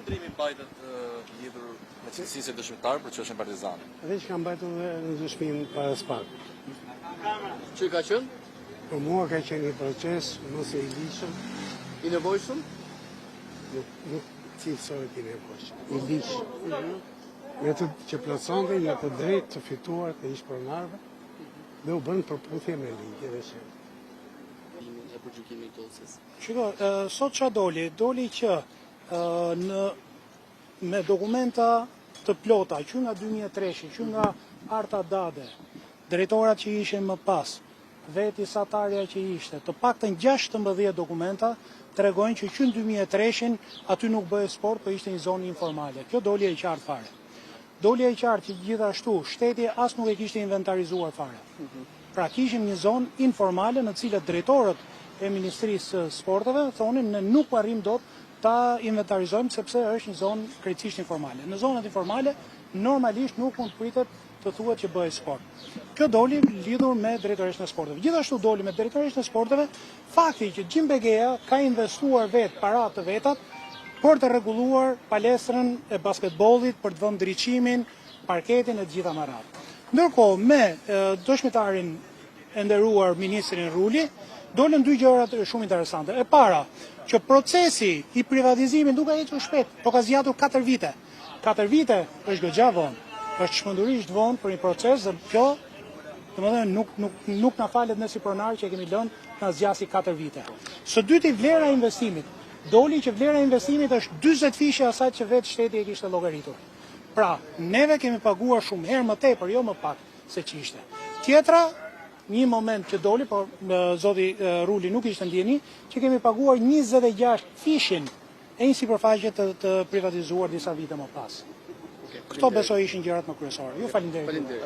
qëndrimi mbajtet lidhur me cilësisë e dëshmitar për çështjen Partizani? Edhe që ka mbajtur në dëshmim para SPAK. Që ka qenë? Për mua ka qenë një proces mos e i ligjshëm, I nevojshëm? nuk cilësohet i nevojshëm, i ligjshëm. Me të që plotësonte një të drejtë të fituar të ish-pronarëve dhe u bën përputhje me ligje dhe që. E përgjykimit të udhësisë. Shiko, sot ç'a doli? Doli që me dokumenta të plota, që nga 2003, që nga Arta Dade, drejtorat që ishin më pas, veti satarja që ishte, të paktën 16 dokumenta tregojnë që në 2003 aty nuk bëhej sport, po ishte një zonë informale. Kjo doli e qartë fare. Doli e qartë që gjithashtu shteti as nuk e kishte inventarizuar fare. Pra kishim një zonë informale në cilët drejtorët e Ministrisë Sporteve thonin ne nuk arrim dot ta inventarizojmë sepse është një zonë krejtësisht informale. Në zonat informale normalisht nuk mund pritet të thuhet që bëhet sport. Kjo doli lidhur me drejtoreshën e sporteve. Gjithashtu doli me drejtoreshën e sporteve fakti që Gjim Begeja ka investuar para të vetat për të rregulluar palestrën e basketbollit, për të vënë ndriçimin, parketin e gjitha me radhë. Ndërkohë me dëshmitarin e nderuar ministrin Ruli, dolën dy gjëra shumë interesante. E para, që procesi i privatizimit nuk ka ecur shpejt, por ka zgjatur 4 vite. 4 vite është goxha vonë, është çmendurisht vonë për një proces dhe kjo, domethënë nuk na falet ne si pronar që kemi lënë na zgjasi 4 vite. Së dyti vlera e investimit. Doli që vlera e investimit është 40 fishe asaj që vetë shteti e kishte llogaritur. Pra, neve kemi paguar shumë herë më tepër, jo më pak se ç'ishte. Tjetra, një moment që doli, por zoti Ruli nuk ishte ndjeni, që kemi paguar 26 fishin e një sipërfaqe të privatizuar disa vite më pas. Këto besoj ishin gjërat më kryesore. Ju faleminderit.